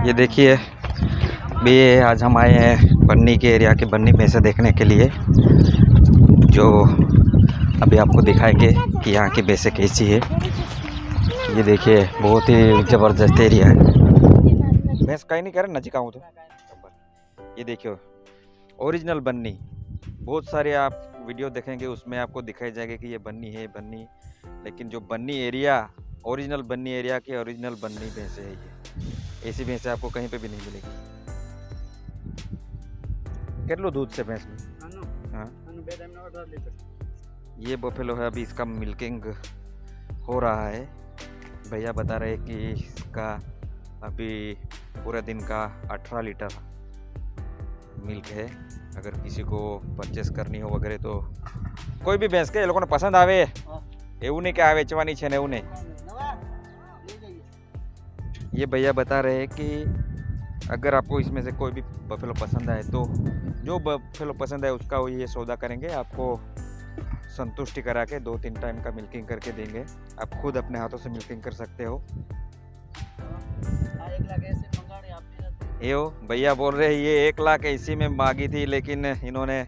ये देखिए भी आज हम आए हैं बन्नी के एरिया के बन्नी भैंसे देखने के लिए, जो अभी आपको दिखाएंगे कि यहाँ की भैंसें कैसी है। ये देखिए बहुत ही ज़बरदस्त एरिया है। भैंस कहीं नहीं कर नजीक आऊँ तो ये देखिए ओरिजिनल बन्नी। बहुत सारे आप वीडियो देखेंगे उसमें आपको दिखाई जाएगा कि ये बन्नी है बन्नी, लेकिन जो बन्नी एरिया ओरिजिनल बन्नी एरिया के ओरिजिनल बन्नी भैंसे है ये। ऐसी भैंसे आपको कहीं पे भी नहीं मिलेगी। कितना दूध से भैंस में? हाँ ये बफेलो है, अभी इसका मिल्किंग हो रहा है। भैया बता रहे कि इसका अभी पूरे दिन का 18 लीटर मिल्क है। अगर किसी को परचेस करनी हो वगैरह तो कोई भी भैंस के ये लोगों ने पसंद आवे એવું नहीं क्या વેચવાની છે ને એવું नहीं। ये भैया बता रहे हैं कि अगर आपको इसमें से कोई भी बफेलो पसंद आए तो जो बफेलो पसंद है उसका वो ये सौदा करेंगे, आपको संतुष्टि करा के 2-3 टाइम का मिल्किंग करके देंगे। आप खुद अपने हाथों से मिल्किंग कर सकते हो। यो भैया बोल रहे हैं ये 1 लाख इसी में मांगी थी लेकिन इन्होंने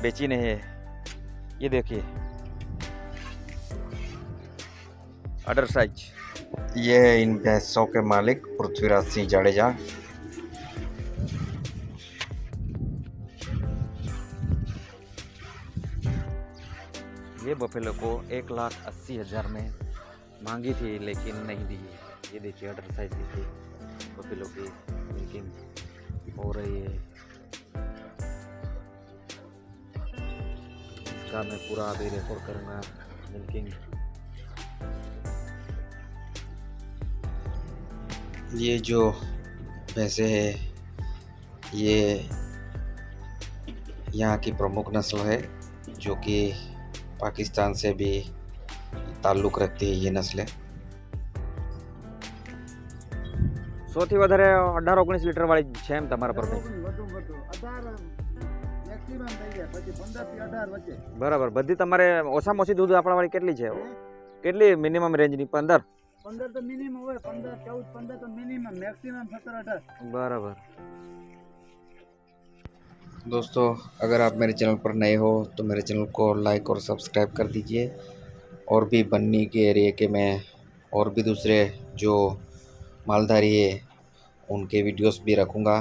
बेची नहीं है। ये देखिए अडर साइज। ये इन भैंसों के मालिक पृथ्वीराज सिंह जाडेजा। ये बफेलो को 1,80,000 में मांगी थी लेकिन नहीं दी है। ये देखिए अडर साइज देखिए बफेलो की मिल्किंग हो रही है। इसका मैं पूरा अभी रिकॉर्ड करूँगा मिल्किंग। ये जो भैंसे है ये यहाँ की प्रमुख नस्ल है जो कि पाकिस्तान से भी ताल्लुक़ रखती है ये नस्लें। સૌથી વધારે 18-19 લીટર વાળી છે એમ તમારા પર? બરાબર, બધી તમારે ઓછામાં ઓછી દૂધ આપણા વાળી કેટલી છે? કેટલી મિનિમમ રેન્જની? 15 तो मिनिमम હોય 15 14 15 तो मिनिमम, मैक्सिमम 17 18। बराबर। दोस्तों अगर आप मेरे चैनल पर नए हो तो मेरे चैनल को लाइक और सब्सक्राइब कर दीजिए। और भी बन्नी के एरिया के मैं और भी दूसरे जो मालधारी है उनके वीडियोस भी रखूँगा,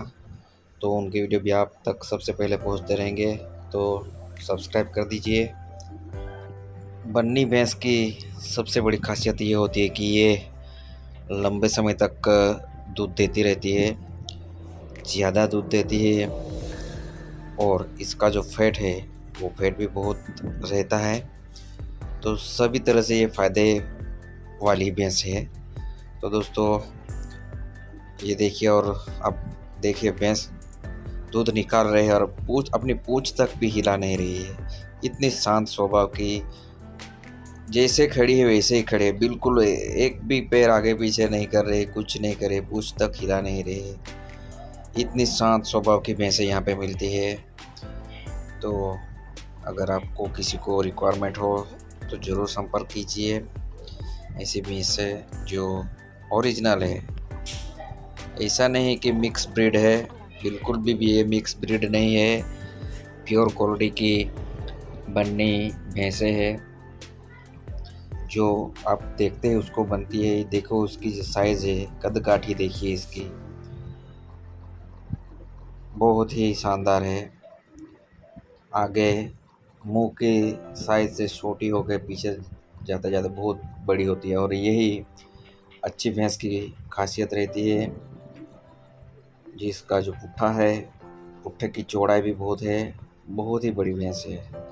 तो उनके वीडियो भी आप तक सबसे पहले पहुंचते रहेंगे, तो सब्सक्राइब कर दीजिए। बन्नी भैंस की सबसे बड़ी खासियत ये होती है कि ये लंबे समय तक दूध देती रहती है, ज़्यादा दूध देती है और इसका जो फैट है वो फैट भी बहुत रहता है। तो सभी तरह से ये फ़ायदे वाली भैंस है। तो दोस्तों ये देखिए, और अब देखिए भैंस दूध निकाल रहे हैं और अपनी पूँछ तक भी हिला नहीं रही है। इतनी शांत स्वभाव की, जैसे खड़ी है वैसे ही खड़े, बिल्कुल एक भी पैर आगे पीछे नहीं कर रहे, कुछ नहीं करे, पूँछ तक हिला नहीं रहे। इतनी शांत स्वभाव की भैंसें यहाँ पे मिलती है। तो अगर आपको किसी को रिक्वायरमेंट हो तो ज़रूर संपर्क कीजिए। ऐसी भैंसें जो ओरिजिनल है, ऐसा नहीं कि मिक्स ब्रीड है, बिल्कुल भी ये मिक्स ब्रीड नहीं है, प्योर क्वालिटी की बन्नी भैंसें है। जो आप देखते हैं उसको बनती है। देखो उसकी जो साइज़ है, कद काठी देखिए इसकी, बहुत ही शानदार है। आगे मुंह के साइज़ से छोटी होकर पीछे ज़्यादा बहुत बड़ी होती है, और यही अच्छी भैंस की खासियत रहती है। जिसका जो पुट्ठा है, पुट्ठे की चौड़ाई भी बहुत है, बहुत ही बड़ी भैंस है।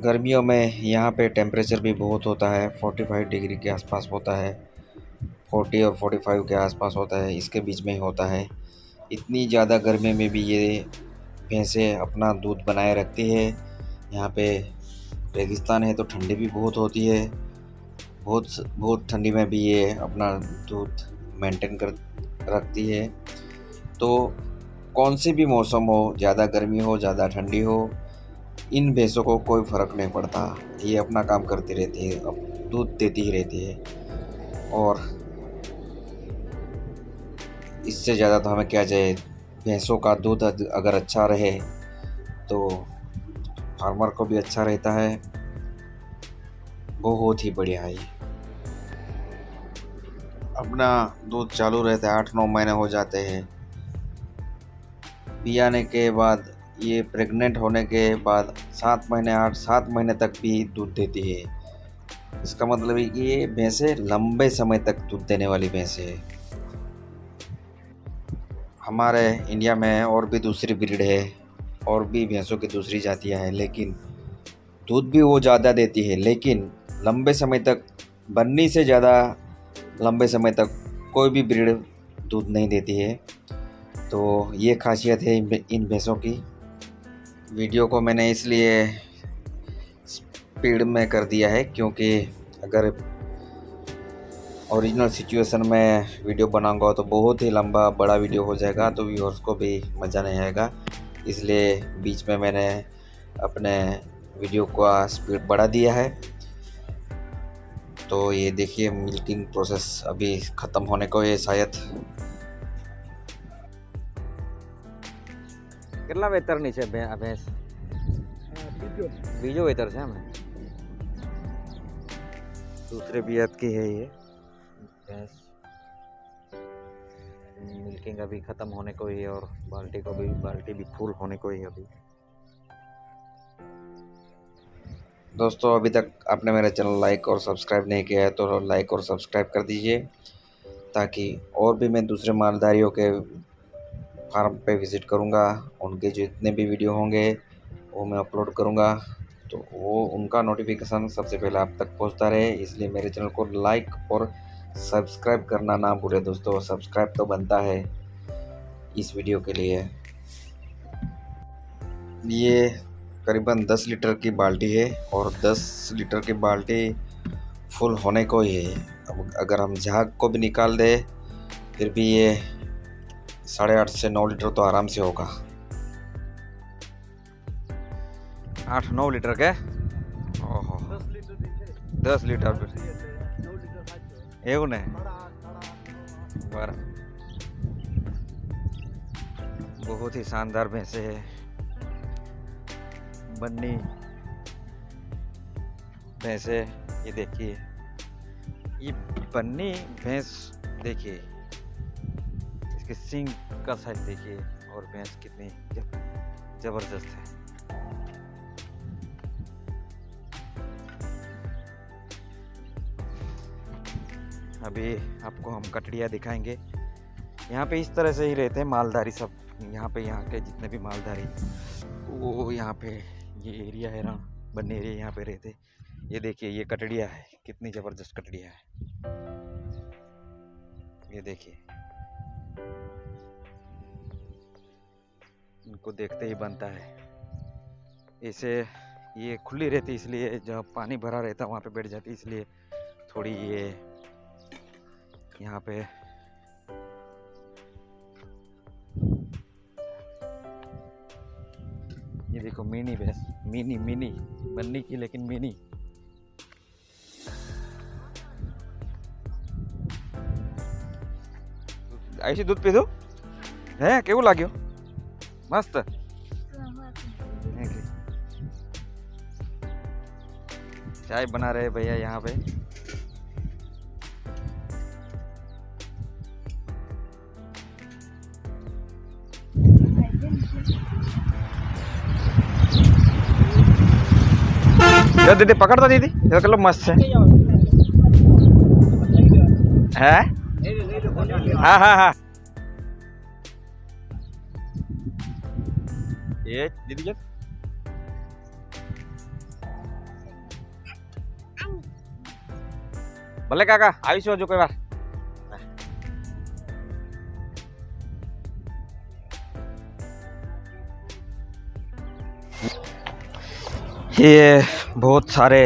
गर्मियों में यहाँ पे टेम्परेचर भी बहुत होता है, 45 डिग्री के आसपास होता है, 40 और 45 के आसपास होता है, इसके बीच में ही होता है। इतनी ज़्यादा गर्मी में भी ये भैंसें अपना दूध बनाए रखती है। यहाँ पे रेगिस्तान है तो ठंडी भी बहुत होती है, बहुत ठंडी में भी ये अपना दूध मेंटेन कर रखती है। तो कौन सी भी मौसम हो, ज़्यादा गर्मी हो ज़्यादा ठंडी हो, इन भैंसों को कोई फ़र्क नहीं पड़ता, ये अपना काम करती रहती है, अब दूध देती ही रहती है। और इससे ज़्यादा तो हमें क्या चाहिए। भैंसों का दूध अगर अच्छा रहे तो फार्मर को भी अच्छा रहता है। बहुत ही बढ़िया है। अपना दूध चालू रहता है, 8-9 महीने हो जाते हैं। बियाने के बाद ये प्रेग्नेंट होने के बाद 7 महीने 8-7 महीने तक भी दूध देती है। इसका मतलब है कि ये भैंसें लंबे समय तक दूध देने वाली भैंसें है। हमारे इंडिया में और भी दूसरी ब्रीड है और भी भैंसों की दूसरी जातियां हैं, लेकिन दूध भी वो ज़्यादा देती है, लेकिन लंबे समय तक बन्नी से ज़्यादा लंबे समय तक कोई भी ब्रीड दूध नहीं देती है। तो ये खासियत है इन भैंसों की। वीडियो को मैंने इसलिए स्पीड में कर दिया है क्योंकि अगर ओरिजिनल सिचुएशन में वीडियो बनाऊंगा तो बहुत ही लंबा बड़ा वीडियो हो जाएगा, तो व्यूअर्स को भी मज़ा नहीं आएगा। इसलिए बीच में मैंने अपने वीडियो का स्पीड बढ़ा दिया है। तो ये देखिए मिल्किंग प्रोसेस अभी ख़त्म होने को है शायद। કેટલા વેતરની છે ભેંસ? બીજો વેતર છે અમે दूसरे बियात की है ये भैंस। मिल्किंग अभी ख़त्म होने को ही है और बाल्टी भी फुल होने को ही है अभी। दोस्तों अभी तक आपने मेरा चैनल लाइक और सब्सक्राइब नहीं किया है तो लाइक और सब्सक्राइब कर दीजिए, ताकि और भी मैं दूसरे मालधारियों के फार्म पे विज़िट करूँगा। उनके जितने भी वीडियो होंगे वो मैं अपलोड करूँगा, तो वो उनका नोटिफिकेशन सबसे पहले आप तक पहुँचता रहे। इसलिए मेरे चैनल को लाइक और सब्सक्राइब करना ना भूलें दोस्तों। सब्सक्राइब तो बनता है इस वीडियो के लिए। ये करीबन 10 लीटर की बाल्टी है और 10 लीटर की बाल्टी फुल होने को ही है। अब अगर हम झाग को भी निकाल दें फिर भी ये 8.5 से 9 लीटर तो आराम से होगा। 8-9 लीटर के? ओहो 10 लीटर એવું ને बराबर। बहुत ही शानदार भैंसे है बन्नी भैंसे। ये देखिए ये बन्नी भैंस देखिए, इसके सींग का साइज देखिए और भैंस कितनी जबरदस्त है। अभी आपको हम कटड़िया दिखाएंगे। यहाँ पे इस तरह से ही रहते हैं मालधारी सब। यहाँ के जितने भी मालधारी वो यहाँ पे ये एरिया है ना, बन्नी एरिया, यहाँ पे रहते। ये देखिए ये कटड़िया है, कितनी ज़बरदस्त कटड़िया है। ये देखिए इनको देखते ही बनता है। इसे ये खुली रहती इसलिए, जब पानी भरा रहता वहाँ पे बैठ जाती, इसलिए थोड़ी ये यहाँ पे ये देखो मिनी भैंस, मिनी बन्नी की लेकिन मिनी। ऐसी दूध पी दो है, केवू लाग्यो मस्त। चाय बना रहे भैया यहाँ पे। जो दीदी पकड़ तो दीदी चलो मस्त है। हाँ हाँ हाँ ये दीदी क्या भले काका आयुष जो कोई बार। ये बहुत सारे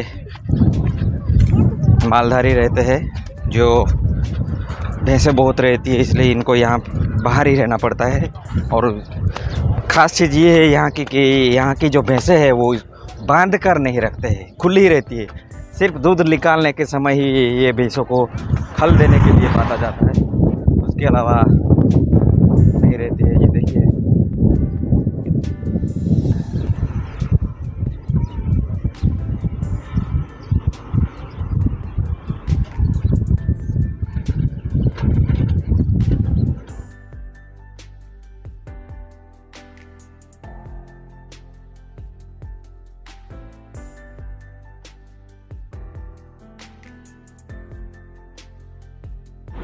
मालधारी रहते हैं, जो भैंसें बहुत रहती है, इसलिए इनको यहाँ बाहर ही रहना पड़ता है। और ख़ास चीज़ ये है यहाँ की कि यहाँ की जो भैंसें हैं वो बांध कर नहीं रखते हैं, खुली रहती है। सिर्फ दूध निकालने के समय ही ये भैंसों को खल देने के लिए बांधा जाता है, उसके अलावा नहीं रहती है। ये देखिए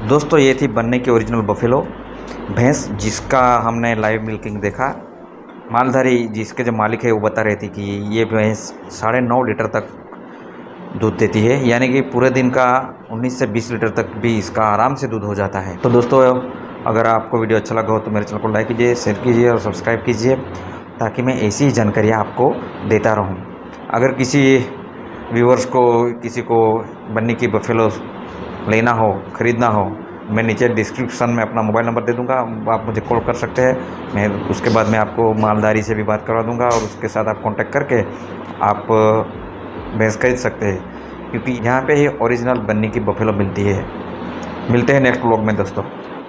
दोस्तों, ये थी बन्नी की ओरिजिनल बफेलो भैंस, जिसका हमने लाइव मिल्किंग देखा। मालधारी जिसके जो मालिक है वो बता रहे थे कि ये भैंस 9.5 लीटर तक दूध देती है, यानी कि पूरे दिन का 19 से 20 लीटर तक भी इसका आराम से दूध हो जाता है। तो दोस्तों, अगर आपको वीडियो अच्छा लगा हो तो मेरे चैनल को लाइक कीजिए, शेयर कीजिए और सब्सक्राइब कीजिए, ताकि मैं ऐसी ही जानकारियाँ आपको देता रहूँ। अगर किसी व्यूअर्स को, किसी को बन्नी की बफेलो लेना हो, ख़रीदना हो, मैं नीचे डिस्क्रिप्शन में अपना मोबाइल नंबर दे दूंगा, आप मुझे कॉल कर सकते हैं। मैं उसके बाद मैं आपको मालधारी से भी बात करवा दूंगा और उसके साथ आप कांटेक्ट करके आप भैंस खरीद सकते हैं, क्योंकि यहाँ पे ही ओरिजिनल बन्नी की बफेलो मिलती है। मिलते हैं नेक्स्ट व्लॉग में दोस्तों।